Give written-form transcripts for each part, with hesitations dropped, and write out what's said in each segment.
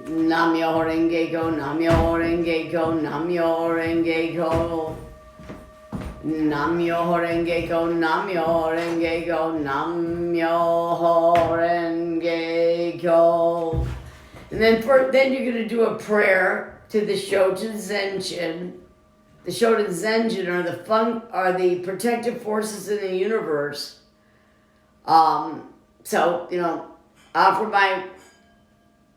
Namyo Renge Kyo, Namyo Renge Kyo, Namyo Renge Kyo. Namyo Renge Kyo, Namyo Renge Kyo, Namyo Renge Kyo. And then you're going to do a prayer to the Shoten Zenjin. The Shoten Zenjin are the protective forces in the universe. So, offer my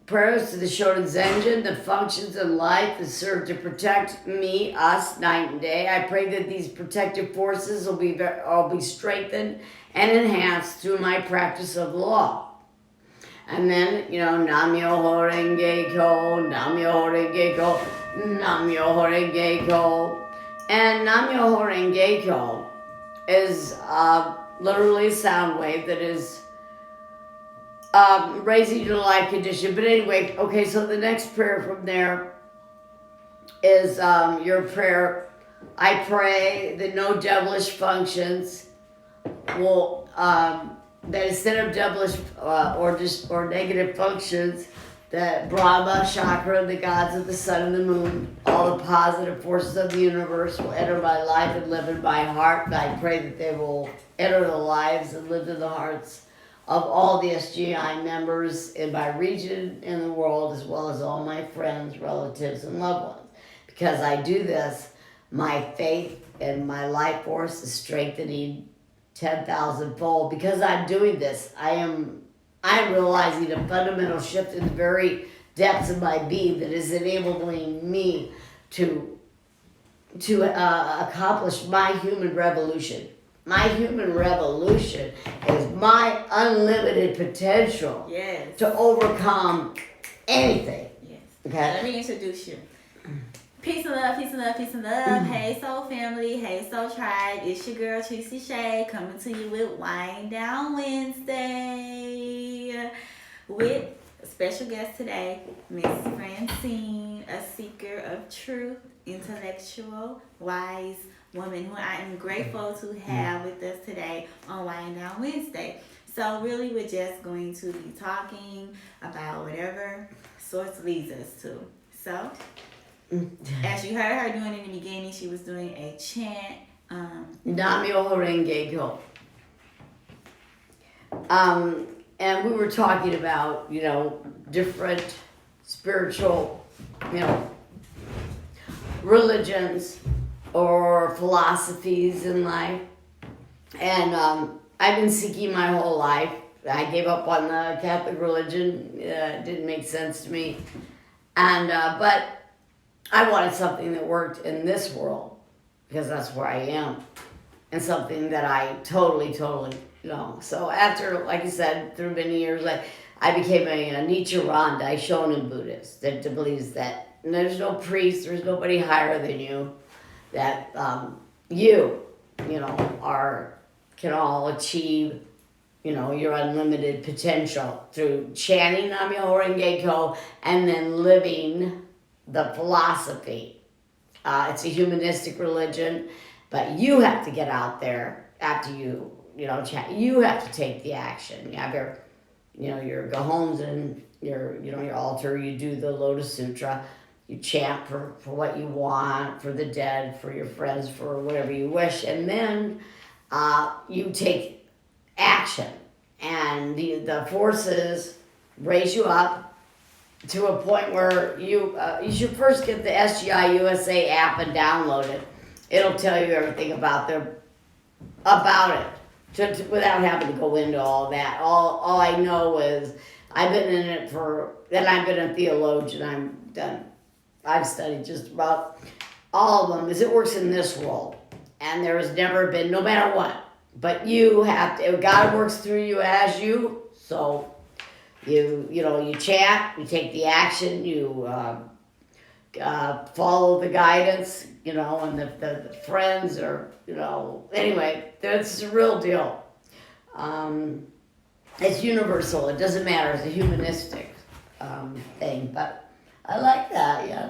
prayers to the Shoten Zenjin, the functions in life that serve to protect me, us, night and day. I pray that these protective forces will be strengthened and enhanced through my practice of law. And then, Namyo Renge Kyo, Namyo Renge Kyo, Namyo Renge Kyo. And Namyo Renge Kyo is literally a sound wave that is raising you to life condition. But anyway, okay, so the next prayer from there is your prayer. I pray that no devilish functions will, that instead of devilish or negative functions, that Brahma, Chakra, the gods of the sun and the moon, all the positive forces of the universe will enter my life and live in my heart. And I pray that they will enter the lives and live in the hearts of all the SGI members in my region, in the world, as well as all my friends, relatives, and loved ones. Because I do this, my faith and my life force is strengthening 10,000-fold. Because I'm doing this, I am realizing a fundamental shift in the very depths of my being that is enabling me to accomplish my human revolution. My human revolution is my unlimited potential to overcome anything. Yes. Okay. Let me introduce you. Peace and love, peace and love, peace and love. Hey Soul Family, hey Soul Tribe. It's your girl TriceyCheaa coming to you with Wind Down Wednesday with a special guest today, Miss Francine, a seeker of truth, intellectual, wise woman who I am grateful to have with us today on Wind Down Wednesday. So really we're just going to be talking about whatever Source leads us to. So as you heard her doing in the beginning, she was doing a chant. Namyo Renge Kyo. And we were talking about, different spiritual, religions or philosophies in life. And I've been seeking my whole life. I gave up on the Catholic religion. It didn't make sense to me. And but I wanted something that worked in this world because that's where I am. And something that I totally, So after, like I said, through many years, I became a Nichiren Daishonin Buddhist that believes that there's no priest, there's nobody higher than you, that can all achieve, your unlimited potential through chanting Namyo Renge Kyo and then living the philosophy. It's a humanistic religion, but you have to get out there after you chant. You have to take the action. You have your Gohonzon, your altar. You do the Lotus Sutra. You chant for what you want, for the dead, for your friends, for whatever you wish, and then you take action. And the forces raise you up to a point where you should first get the SGI USA app and download it. It'll tell you everything about it, without having to go into all that. All I know is I've been in it and I've been a theologian. I've studied just about all of them, because it works in this world. And there has never been, no matter what, but you have to, God works through you as you, so you chant, you take the action, you follow the guidance, and the friends are, anyway, that's a real deal. It's universal, it doesn't matter, it's a humanistic thing, but I like that, yeah,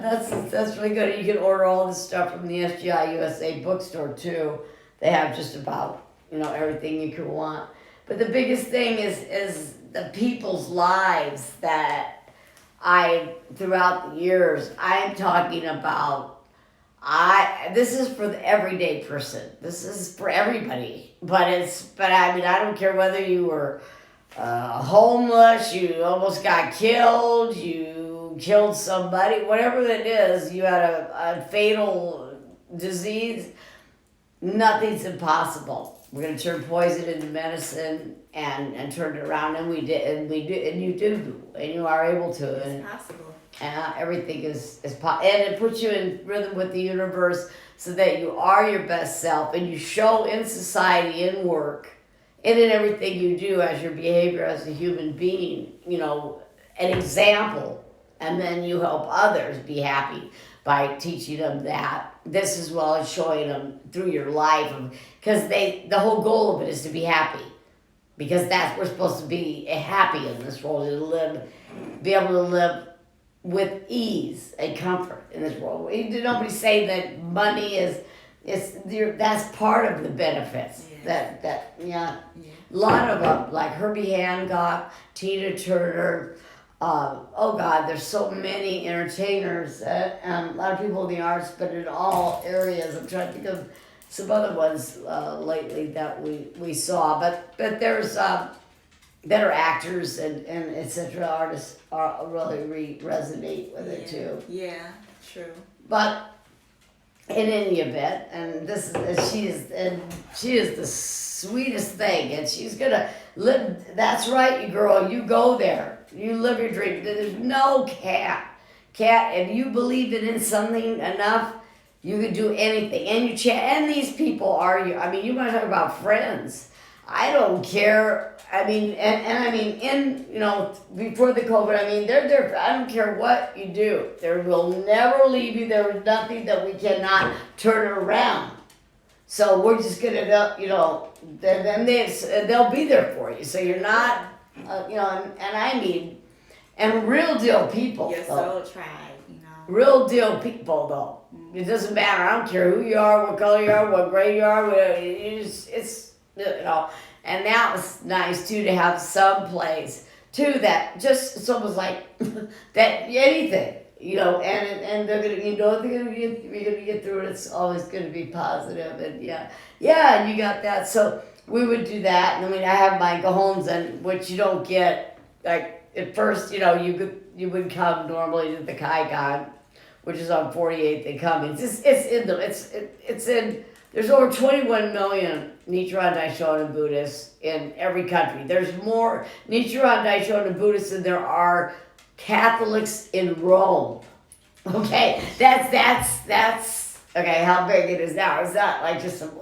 that's really good. You can order all this stuff from the SGI USA bookstore too. They have just about, everything you could want. But the biggest thing is the people's lives that throughout the years, I'm talking about, this is for the everyday person. This is for everybody. But I mean, I don't care whether you were homeless, you almost got killed, you killed somebody, whatever it is, you had a fatal disease, nothing's impossible. We're going to turn poison into medicine and turn it around, and we did, and you do, and you are able to. It's and possible. everything is possible, and it puts you in rhythm with the universe so that you are your best self, and you show in society, in work, and in everything you do as your behavior as a human being, an example, and then you help others be happy by teaching them that. This as well as showing them through your life, because the whole goal of it is to be happy, because we're supposed to be happy in this world, be able to live with ease and comfort in this world. Nobody say that money that's part of the benefits. Yeah. A lot of them, like Herbie Hancock, Tina Turner. Oh God, there's so many entertainers and a lot of people in the arts, but in all areas. I'm trying to think of some other ones lately that we saw, but there's that are actors and etc. Artists really resonate with it too. Yeah, true. But in any event, and she is the sweetest thing, and she's gonna live. That's right, you girl. You go there. You live your dream. There's no cat. If you believe in something enough, you can do anything. And these people are you. I mean, you want to talk about friends. I don't care. I mean, before the COVID, I mean, they're there. I don't care what you do. They will never leave you. There is nothing that we cannot turn around. So we're just gonna, then they'll be there for you. So you're not, and real deal people. Your soul tribe, Real deal people, though. Mm-hmm. It doesn't matter. I don't care who you are, what color you are, what grade you are. And that was nice too, to have some place too that just, it's almost like that anything, and they're gonna, you're gonna get through it. It's always gonna be positive, and and you got that. So we would do that, and I mean, I have my cajones, and which you don't get like at first. You would come normally to the Kaikon, which is on 48th and Cummings. It's in. There's over 21 million Nichiren Daishonin Buddhists in every country. There's more Nichiren Daishonin Buddhists than there are Catholics in Rome. Okay, that's okay. How big it is now? It's not like just some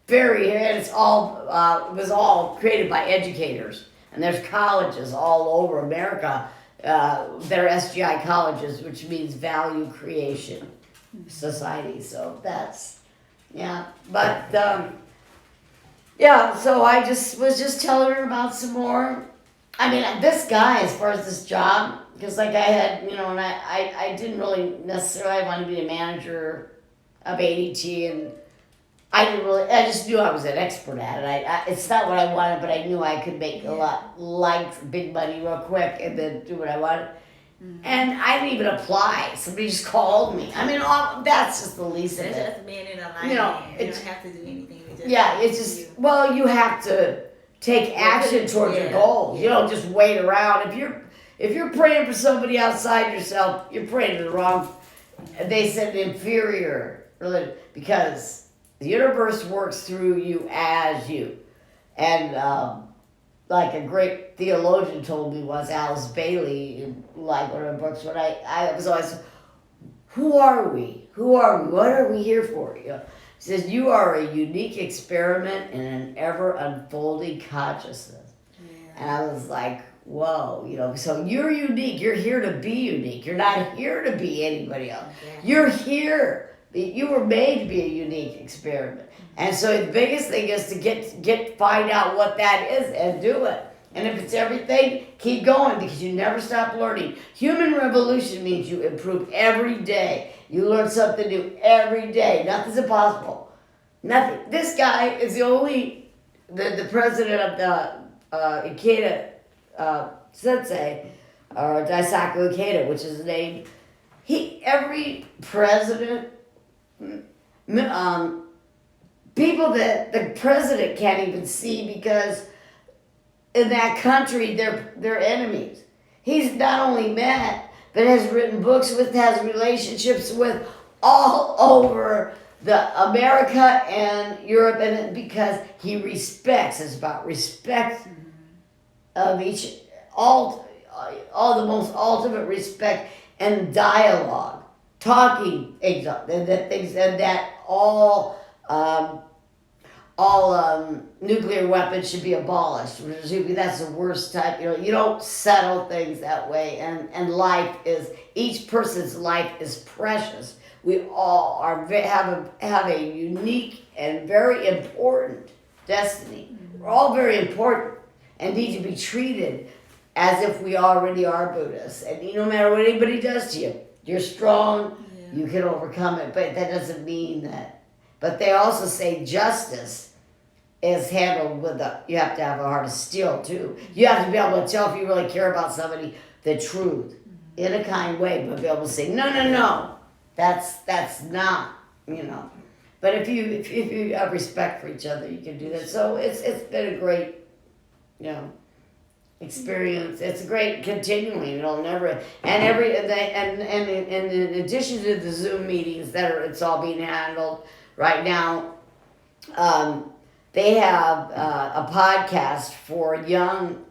very. And it's all it was all created by educators, and there's colleges all over America. They're SGI colleges, which means Value Creation Society. So that's. Yeah, but so I was just telling her about some more. I mean, this guy, as far as this job, because like I had, and I didn't really necessarily want to be a manager of ADT, and I just knew I was an expert at it. It's not what I wanted, but I knew I could make a lot, like big money real quick and then do what I wanted. Mm-hmm. And I didn't even apply. Somebody just called me. I mean, that's just the least of it. It's just being in a line. You don't have to do anything. It's just, you have to take action towards your goals. You don't just wait around. If you're praying for somebody outside yourself, you're praying to the wrong. They said inferior religion, because the universe works through you as you. And like a great theologian told me once, Alice Bailey, in like one of her books, when I was always, who are we? What are we here for? She says, you are a unique experiment in an ever unfolding consciousness. Yeah. And I was like, whoa, so you're unique. You're here to be unique. You're not here to be anybody else. Yeah. You're here. You were made to be a unique experiment. And so the biggest thing is to find out what that is and do it. And if it's everything, keep going, because you never stop learning. Human revolution means you improve every day. You learn something new every day. Nothing's impossible. Nothing. This guy is the president of the Ikeda Sensei. or Daisaku Ikeda, which is the name. Every president, people that the president can't even see because in that country they're enemies. He's not only met, but has written books with, has relationships with all over the America and Europe, and because he respects, it's about respect of each, all the most ultimate respect and dialogue, talking and that things, and that all nuclear weapons should be abolished. That's the worst type. You don't settle things that way, and life is, each person's life is precious. We all have a unique and very important destiny. We're all very important and need to be treated as if we already are Buddhists. And no matter what anybody does to you, you're strong, you can overcome it. But that doesn't mean that. But they also say justice is handled with you have to have a heart of steel too. You have to be able to tell if you really care about somebody the truth in a kind way, but be able to say, no, that's not, But if you have respect for each other, you can do that. So it's been a great, experience. It's great continually. It'll never, and in addition to the Zoom meetings it's all being handled right now. They have a podcast for young,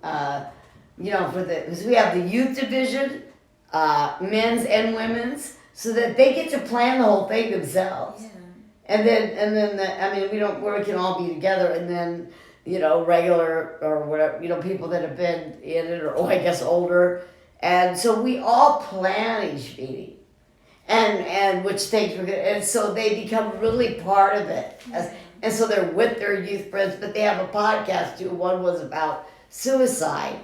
because we have the youth division, men's and women's, so that they get to plan the whole thing themselves. Yeah. And then we can all be together, and then, regular or whatever, people that have been in it, or I guess older. And so we all plan each meeting. And which things we're gonna, and so they become really part of it. And so they're with their youth friends, but they have a podcast too. One was about suicide,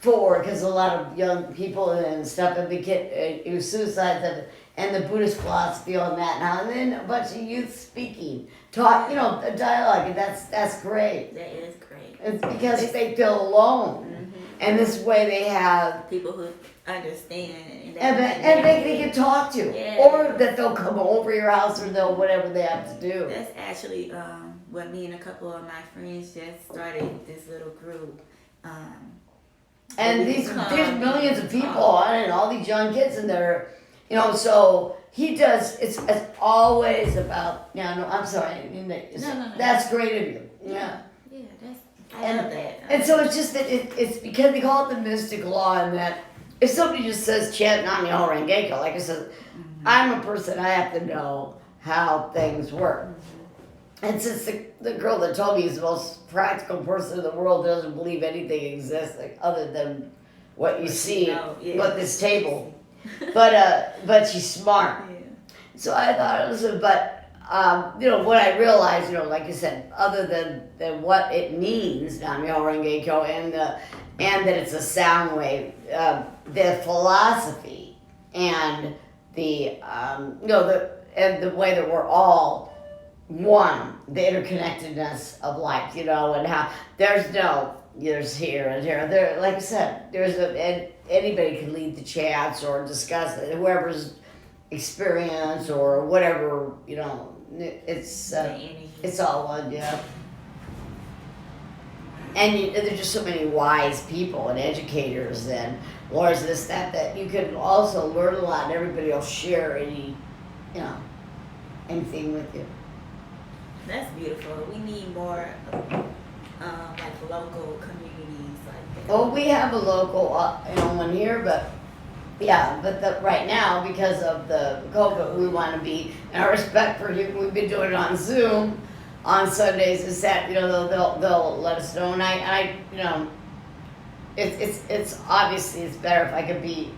because a lot of young people and stuff have been suicides and the Buddhist philosophy on that now. And then a bunch of youth speaking, talk, a dialogue, and that's great. That is great. It's because they feel alone, and this way they have people who understand and they can talk to, or that they'll come over your house, or they'll whatever they have to do. That's actually what me and a couple of my friends just started, this little group. And there's millions of people on it, and all these young kids in there, so he does, it's always about, I'm sorry, no. That's great of you. Yeah. Yeah, I love that. And so it's just that it's because they call it the mystic law, and that if somebody just says chant Nam-myoho Renge-kyo, like I said, I'm a person, I have to know how things work. And since the girl that told me is the most practical person in the world, doesn't believe anything exists other than what you see, what this table. But she's smart. Yeah. So I thought, listen, but what I realized, like I said, other than what it means, Nam-myoho Renge-kyo, and that it's a sound wave, the philosophy and the the way that we're all one, the interconnectedness of life, and how there's here and here. There, like I said, and anybody can lead the chats or discuss it, whoever's experience or whatever, it's all one, yeah. And there's just so many wise people and educators and lawyers, this, that you can also learn a lot, and everybody will share anything with you. That's beautiful. We need more like local communities like that. Oh, we have a local one here, but right now, because of the COVID, we want to be, and our respect for you, we've been doing it on Zoom on Sundays, is that they'll let us know, and I it's obviously it's better if I could be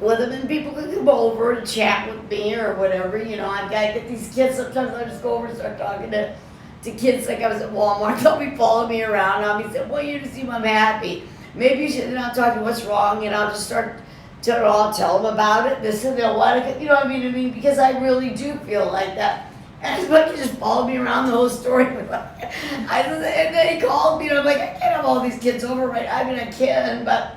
with them, and people can come over and chat with me or whatever. I get these kids, sometimes I just go over and start talking to kids, like I was at Walmart, they'll be following me around, I'll be saying, well, you just seem I'm happy. Maybe you should, and I'll talk to what's wrong, and I'll just start I'll tell them about it, this, and they'll want to, what I mean, because I really do feel like that. And it's like, you just followed me around the whole story. And then he called me, and I'm like, I can't have all these kids over, right? I mean, I can, but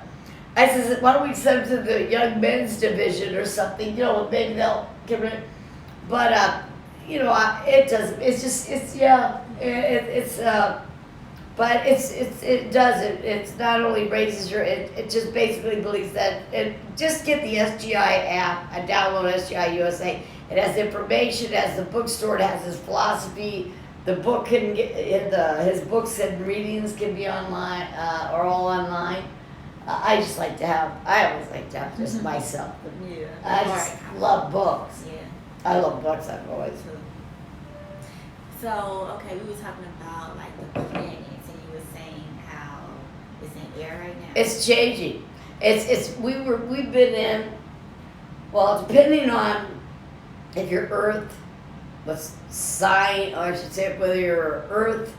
I says, why don't we send them to the young men's division or something, you know, maybe they'll give it. But, you know, it doesn't, it's just, it's, yeah, but it does, it's not only raises your, it just basically believes that, just get the SGI app, and download SGI USA. It has information, it has the bookstore, it has his philosophy, the book can get, his books and readings can be online, or all online. I just like to have, I always like to have just myself. Yeah. I just love books. Yeah. I love books, I've always. So, okay, we were talking about like the planets, and you were saying how it's in air right now. It's changing. We've been in, well, depending on if you're Earth, what's sign, or I should say whether you're Earth,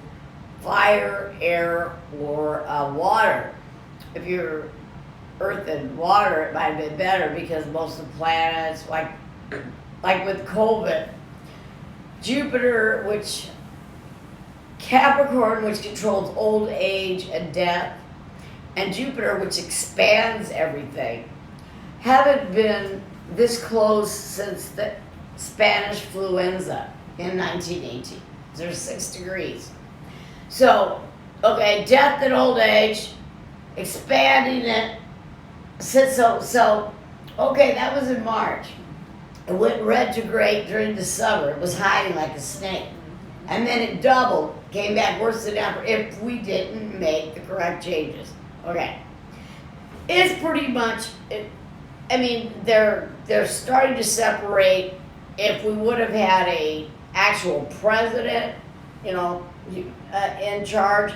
fire, air, or water. If you're Earth and water, it might have been better because most of the planets, like with COVID, Jupiter, which Capricorn, which controls old age and death, and Jupiter, which expands everything, haven't been this close since the Spanish fluenza in 1918. There's 6 degrees. So, okay, death and old age, expanding it. So, okay, that was in March. It went retrograde during the summer. It was hiding like a snake. And then it doubled, came back worse than ever if we didn't make the correct changes. Okay. It's pretty much, I mean, they're starting to separate. If we would have had a actual president, you know, in charge,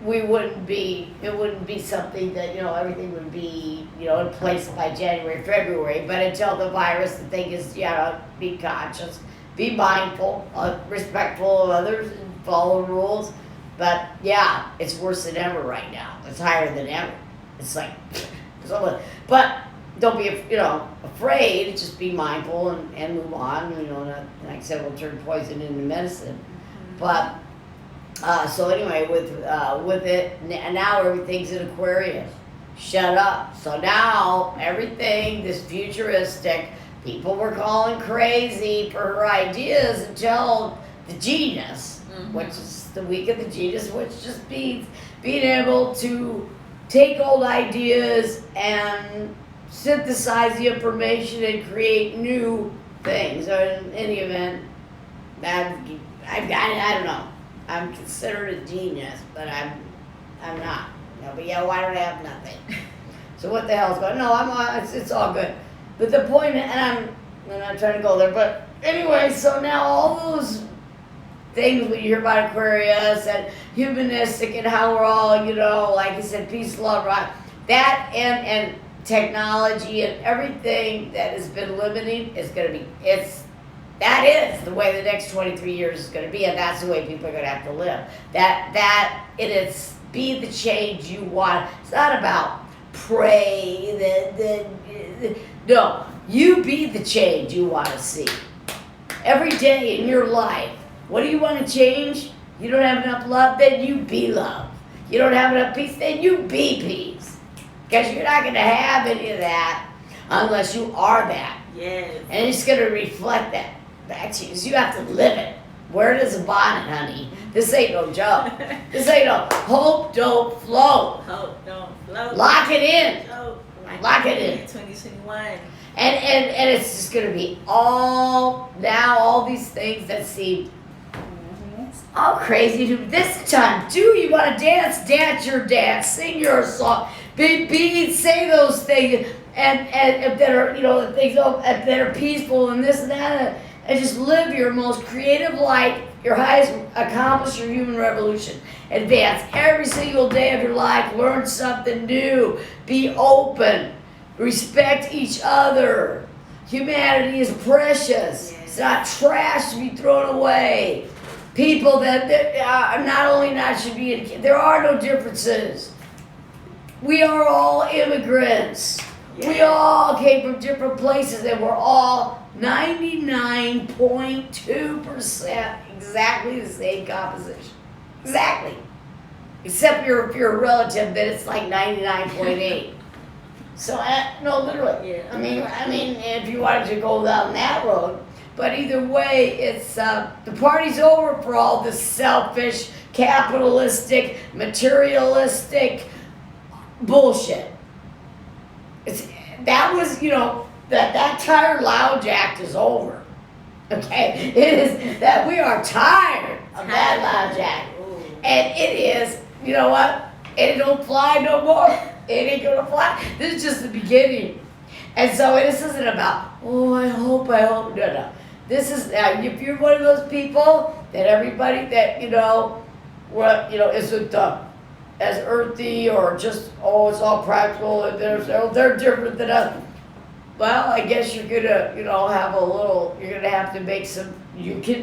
it wouldn't be something that, you know, everything would be, you know, in place by January, February. But until the virus, the thing is, be conscious, be mindful, respectful of others, and follow rules. But yeah, it's worse than ever right now. It's higher than ever. It's like, but don't be, you know, afraid. Just be mindful and move on. You know, not, like I said, we'll turn poison into medicine. But so anyway, with it now, everything's in Aquarius. Shut up. So now everything, this futuristic, people were calling crazy for her ideas until the genius, which is the week of the genius, which just means being able to take old ideas and synthesize the information and create new things. Or in any event, I don't know. I'm considered a genius, but I'm not. No, but yeah, why don't I have nothing? So what the hell's going? No, it's all good. But the point, and I'm not trying to go there, but anyway, so now all those things when you hear about Aquarius and humanistic and how we're all, you know, like you said, peace, love, right? That and technology and everything that has been limiting is going to be, that is the way the next 23 years is going to be, and that's the way people are going to have to live. It's be the change you want. It's not about pray, no, you be the change you want to see. Every day in your life, what do you want to change? You don't have enough love, then you be love. You don't have enough peace, then you be peace. Because you're not going to have any of that unless you are that. Yes. And it's going to reflect that back to you. So you have to live it. Wear it as a bonnet, honey. This ain't no joke. This ain't no hope don't float. Hope don't float. Lock it in. Lock it in. 2021. And it's just going to be all these things that seem all crazy. This time, you want to dance your dance, sing your song, say those things, and that are, you know, things that are peaceful and this and that, and just live your most creative life, your highest, accomplish your human revolution. Advance every single day of your life, learn something new, be open, respect each other. Humanity is precious. Yes. It's not trash to be thrown away. People that should be, there are no differences. We are all immigrants. Yeah. We all came from different places, and we're all 99.2% exactly the same composition. Exactly. Except if you're a relative, then it's like 99.8. So, no, literally. Yeah. I mean, if you wanted to go down that road, but either way, it's the party's over for all this selfish, capitalistic, materialistic bullshit. That was, that Tire Lounge Act is over. Okay, it is that we are tired of that Lounge Act, and it is. You know what? It don't fly no more. It ain't gonna fly. This is just the beginning. And so this isn't about, I hope. No. This is, if you're one of those people that everybody that, isn't as earthy or just, it's all practical and they're different than us. Well, I guess you're gonna, you're gonna have to make some,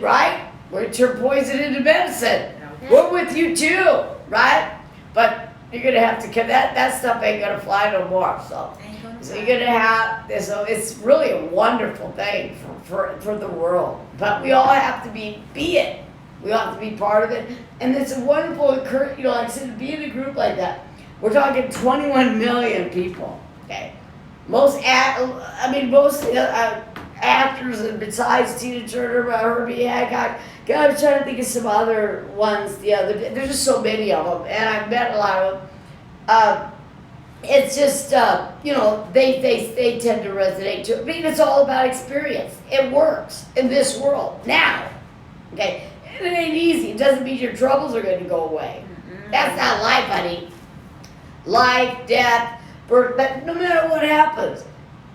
right? We're gonna turn poison into medicine. Okay. We're with you too, right? But you're gonna have to, that stuff ain't gonna fly no more, so you're gonna have this. So it's really a wonderful thing for the world. But we all have to be it. We all have to be part of it, and it's a wonderful like I said, to be in a group like that. We're talking 21 million people. Okay, most actors, and besides Tina Turner, Herbie Hancock. God, I'm trying to think of some other ones the other day. There's just so many of them, and I've met a lot of them. It's just, they tend to resonate too. I mean, it's all about experience. It works in this world now. Okay, and it ain't easy. It doesn't mean your troubles are going to go away. Mm-hmm. That's not life, honey. Life, death, birth, but no matter what happens,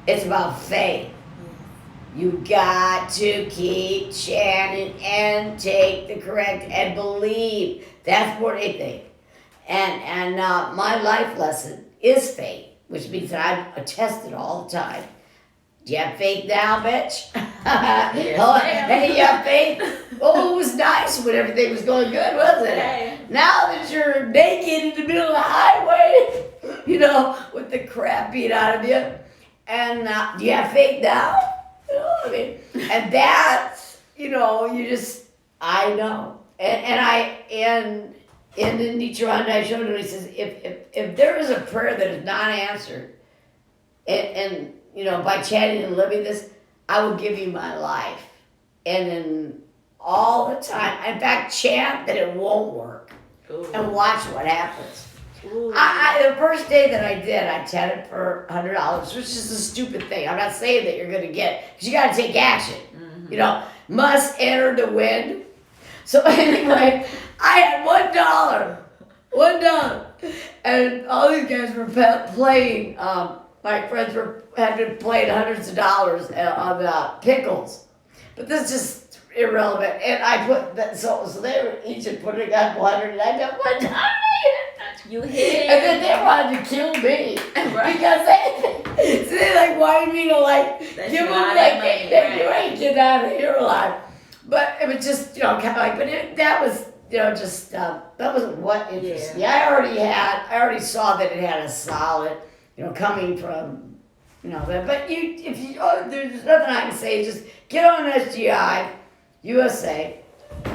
it's about faith. You got to keep chanting and take the correct and believe. That's what they think. And my life lesson is faith, which means that I test it all the time. Do you have faith now, bitch? Hey, you have faith? Oh, it was nice when everything was going good, wasn't it? Now that you're naked in the middle of the highway, with the crap beat out of you, and do you have faith now? And that's, I know. And in the Nichiren I showed him, he says, if there is a prayer that is not answered, and by chanting and living this, I will give you my life. And then all the time, in fact, chant that it won't work. Ooh. And watch what happens. The first day that I did, I chanted for $100, which is a stupid thing. I'm not saying that you're going to get, because you got to take action. Mm-hmm. Must enter the wind. So anyway, I had $1, and all these guys were playing. My friends had been playing hundreds of dollars on pickles, but this is just irrelevant. And I put that, so they were each had put it up 100, and I got $1. You hit, and then they wanted to kill me because they wanted me to give them money, you ain't getting out of here alive. But it was just kind of that was that wasn't what interested me. I already saw that it had a solid coming from that. But there's nothing I can say. Just get on SGI USA.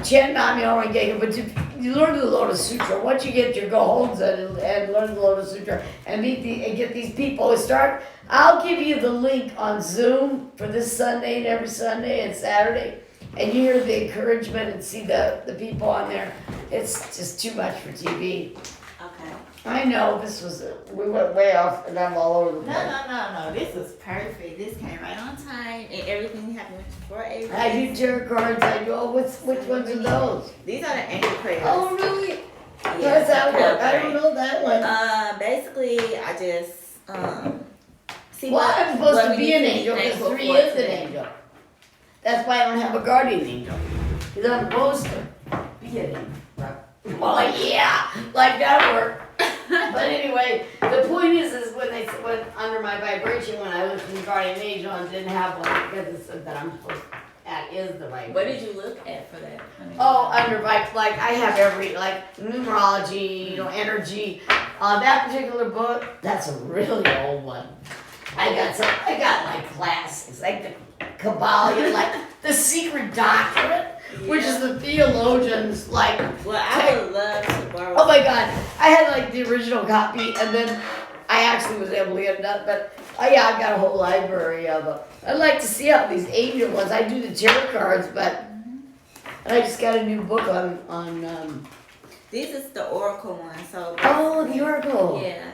Chant Nam-myoho Renge-kyo, but you learn the Lotus Sutra. Once you get your Gohonzon and learn the Lotus Sutra and get these people to I'll give you the link on Zoom for this Sunday and every Sunday and Saturday, and you hear the encouragement and see the people on there. It's just too much for TV. Okay. I know we went way off, and I'm all over the place. No. This was perfect. This came right on time, and everything happened before April. I do tarot cards. I do. Which ones are those? These are the angel prayers. Oh, really? Yeah, how does that work? I don't know that one. Basically, I just see. Well, I'm supposed to be an angel because 3 is an angel. That's why I don't have a guardian angel. Because I'm supposed to be an angel. Well, yeah, like that worked. But anyway, the point is when under my vibration, when I looked at the guardian angel and didn't have one because it said that I'm supposed to, that is the vibration. What did you look at for that? Under I have every numerology, energy. That particular book, that's a really old one. I got classics like the Kabbalah, the Secret Doctrine. Yeah. Which is the theologians Well, I would love to borrow. Oh my God, I had the original copy, and then I actually was able to get it done, but yeah, I've got a whole library of them. I'd like to see how these angel ones. I do the tarot cards, but I just got a new book on. This is the Oracle one, so. Oh, the Oracle. Yeah.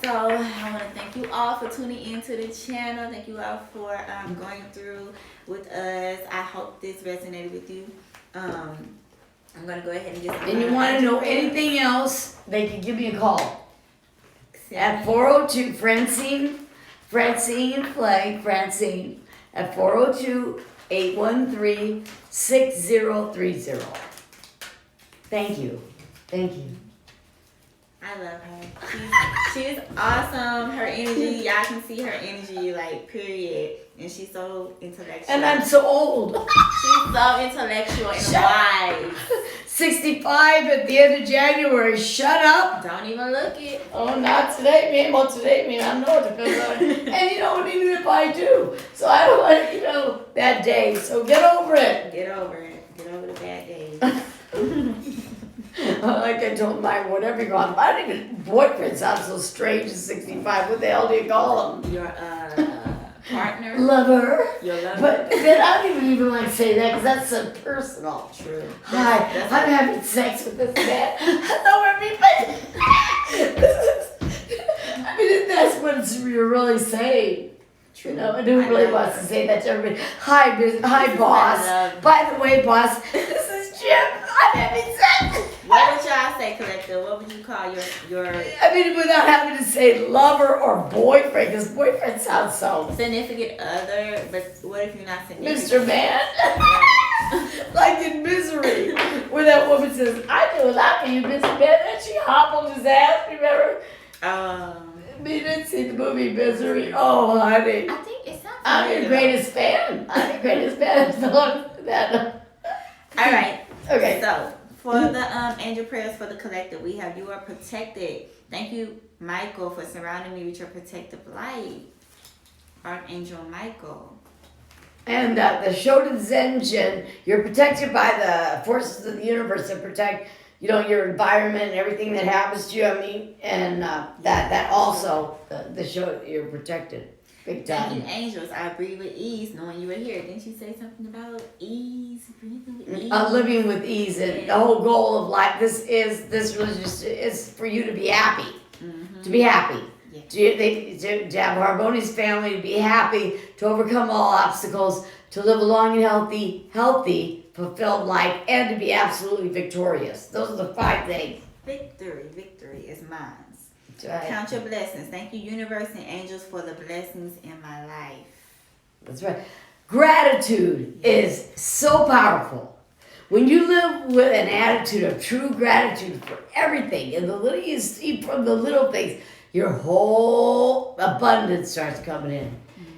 So I want to thank you all for tuning into the channel. Thank you all for going through with us. I hope this resonated with you. I'm going to go ahead and get some. And you want to know anything else, they can give me a call. At 402 Francine Flegg, Francine, at 402-813-6030. Thank you. Thank you. I love her. She's awesome. Her energy, y'all can see her energy, like, period. And she's so intellectual. And I'm so old. She's so intellectual and wise. 65 at the end of January. Shut up. Don't even look it. Oh, not today, man. Well, today, man, I know it depends on it. And you know, even if I do. So I don't want, that day. So get over it. Get over it. Get over the bad days. Like I told my whatever you call him. I don't even, boyfriend sounds so strange at 65. What the hell do you call him? Your partner. Lover. Your lover. But then I don't even like to say that because that's so personal. True. Hi, I'm having sex with this man. Hello, everybody. I mean, that's what you're really saying. True. Who really wants to say that to everybody? Hi, boss. By the way, boss, this is Jim. I'm having sex. What would y'all say, collective? What would you call your I mean, without having to say lover or boyfriend, because boyfriend sounds so. significant other? But what if you're not significant? Mr. Man. Like in Misery, where that woman says, I do a lot for you, Mr. Man. And she hobbled his ass, remember? You didn't see the movie Misery. Oh, honey. I think it sounds I'm your greatest fan. I'm your greatest fan. All right. Okay. So, for the angel prayers for the collective, we have you are protected. Thank you, Michael, for surrounding me with your protective light. Archangel Michael. And the Shoten Zenjin, you're protected by the forces of the universe that protect, your environment and everything that happens to you. I mean, and that also, the show, you're protected. Big time. Thank you, angels. I breathe with ease, knowing you were here. Didn't you say something about ease? Breathing with ease. Living with ease, and the whole goal of life. This religion is for you to be happy, to be happy. Yeah. To have a harmonious family, to be happy, to overcome all obstacles, to live a long and healthy, fulfilled life, and to be absolutely victorious. Those are the 5 things. Victory is mine. Right. Count your blessings. Thank you, universe and angels, for the blessings in my life. That's right. Gratitude is so powerful. When you live with an attitude of true gratitude for everything, and the little you see from the little things, your whole abundance starts coming in.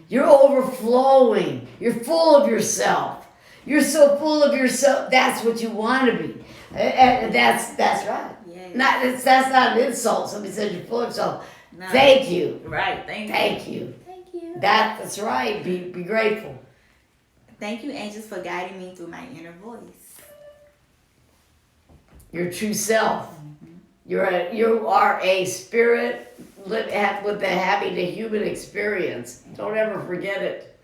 You're overflowing. You're full of yourself. You're so full of yourself. That's what you want to be. And that's right. That's not an insult. Somebody says you're full of yourself. No. Thank you. Right. Thank you. That's right. Be grateful. Thank you, angels, for guiding me through my inner voice. Your true self. You are a spirit having a human experience. Don't ever forget it.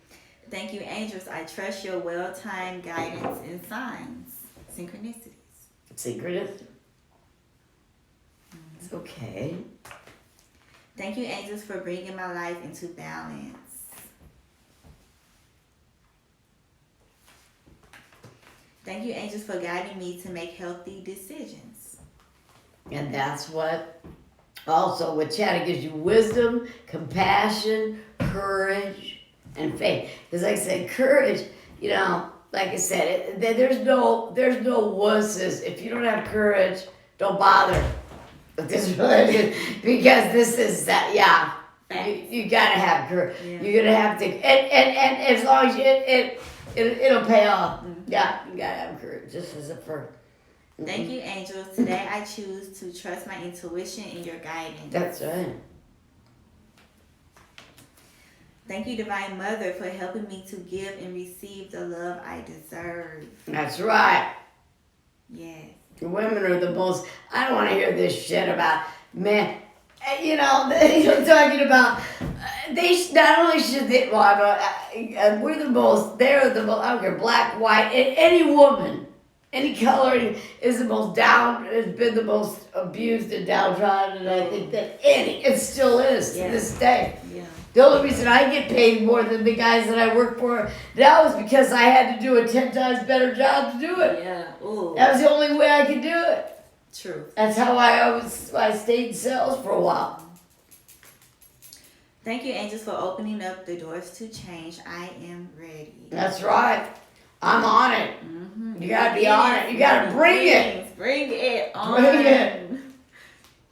Thank you, angels. I trust your well-timed guidance and signs. Synchronicities. It's okay. Thank you, angels, for bringing my life into balance. Thank you, angels, for guiding me to make healthy decisions. And that's what also what Cheetah gives you: wisdom, compassion, courage, and faith. Because like I said, courage, like I said, there's no wusses. If you don't have courage, don't bother with this religion, because this is that, you gotta have courage. Yeah. You're gonna have to, and as long as it'll pay off. Yeah, you gotta have courage. This is a first. Thank you, angels. Today I choose to trust my intuition and your guidance. That's right. Thank you, Divine Mother, for helping me to give and receive the love I deserve. That's right. Yes. Women are the most, I don't want to hear this shit about men. you know, you're talking about, not only should they, well, we're the most, they're the most, I don't care, black, white, any woman, any color is the most has been the most abused and downtrodden, and I think that it still is to this day. Yeah. The only reason I get paid more than the guys that I work for now is because I had to do a 10 times better job to do it. Yeah. Ooh. That was the only way I could do it. True. That's how I stayed in sales for a while. Thank you, angels, for opening up the doors to change. I am ready. That's right. I'm on it. Mm-hmm. You gotta be on it. You gotta bring it. Bring it on. Bring it.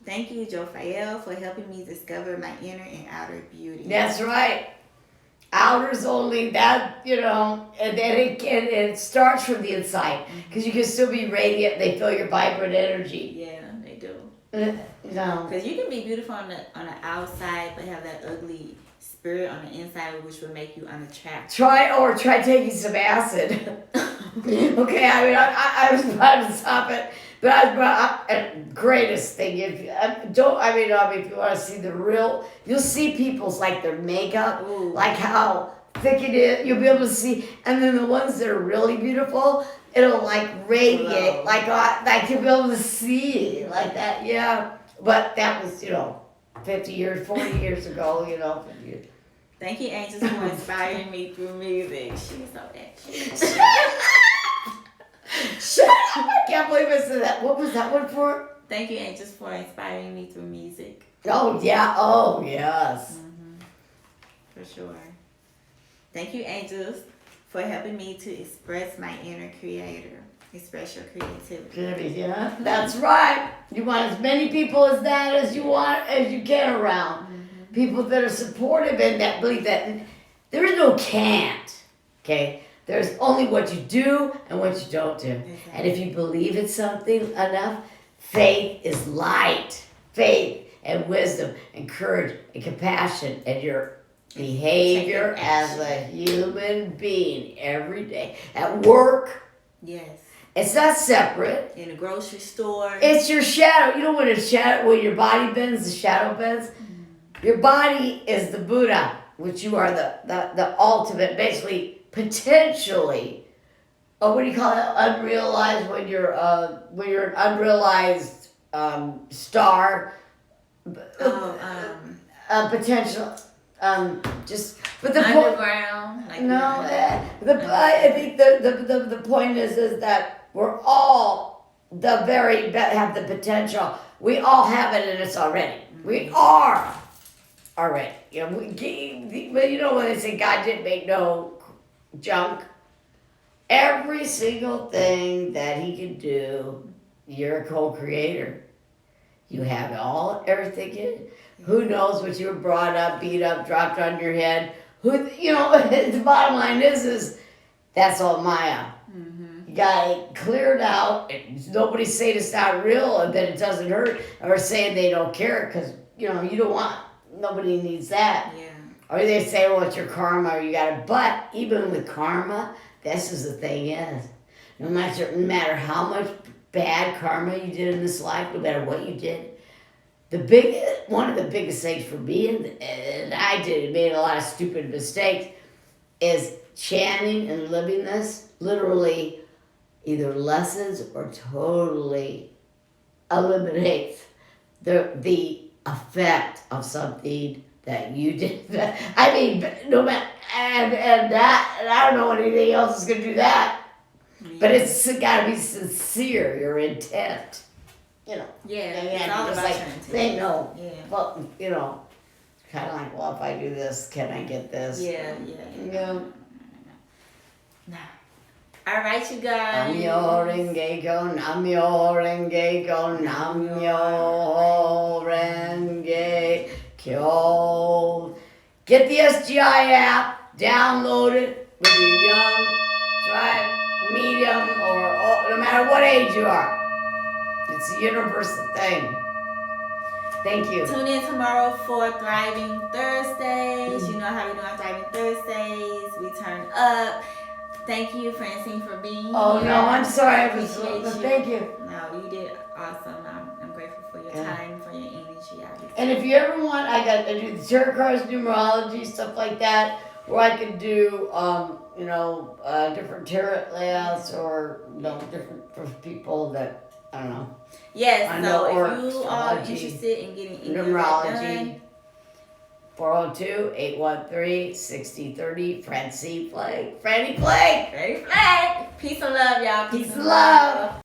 Thank you, Jophael, for helping me discover my inner and outer beauty. That's right. Outer's only that, you know, and then it starts from the inside. Because you can still be radiant. They feel your vibrant energy. Yeah, they do. You know. Because you can be beautiful on the outside, but have that ugly spirit on the inside, which would make you unattractive. Try taking some acid. Okay, I mean, I was about to stop it. But greatest thing, if you want to see the real, you'll see people's like their makeup, like how thick it is. You'll be able to see, and then the ones that are really beautiful, it'll like radiate, like you'll be able to see like that. Yeah, but that was 50 years, 40 years ago. Thank you, angels, for inspiring me through music. She's so anxious. Shut up! I can't believe I said that. What was that one for? Thank you, angels, for inspiring me through music. Oh, yeah. Oh, yes. Mm-hmm. For sure. Thank you, angels, for helping me to express my inner creator. Express your creativity. Yeah, that's right. You want as many people as you can around. Mm-hmm. People that are supportive and that believe that there is no can't. Okay? There's only what you do and what you don't do. Exactly. And if you believe in something enough, faith is light. Faith and wisdom and courage and compassion and your behavior as a human being every day. At work. Yes. It's not separate. In the grocery store. It's your shadow. You know when your body bends, the shadow bends? Mm-hmm. Your body is the Buddha, which you are the ultimate, basically, potentially, what do you call it? Unrealized, when you're an unrealized star. Potential. But the underground. I think the point is that we're all have the potential. We all have it, and it's already. Mm-hmm. We are already. But when they say God didn't make no junk, every single thing that He can do, you're a co-creator. You have everything in. Who knows what you were brought up, beat up, dropped on your head? The bottom line is that's all Maya. Mm-hmm. You got it cleared out. Nobody saying it's not real and that it doesn't hurt, or saying they don't care because you don't want. Nobody needs that. Yeah. Or they say, well, it's your karma, or you got it. But even with karma, this is the thing is, no matter how much bad karma you did in this life, no matter what you did, one of the biggest things for me, and I made a lot of stupid mistakes, is chanting and living this literally either lessens or totally eliminates the effect of something that you did. I mean, no matter, and I don't know anything else is going to do that. Yeah. But it's got to be sincere, your intent. Yeah, it's all about like, your intent. They know. Yeah. Well, kind of like, well, if I do this, can I get this? Yeah. No. All right, you guys. Namyo Renge Kyo, Namyo Renge Kyo, Namyo Renge Kyo. Get the SGI app, download it with your young, medium, or no matter what age you are. It's a universal thing. Thank you. Tune in tomorrow for Thriving Thursdays. You know how we do on Thriving Thursdays. We turn up. Thank you, Francine, for being here. Oh, no, I'm sorry. I appreciate you. Thank you. No, you did awesome. I'm grateful for your time, for your energy. y'all. And if you ever want, I do the tarot cards, numerology, stuff like that, where I can do, different tarot layouts or, different for people that, I don't know. Yes, I so know, or if you are astrology, interested in getting any of that numerology. done, 402-813-6030, Francine Flegg. Franny Flegg! Ready, Flegg. Peace and love, y'all. Peace and love.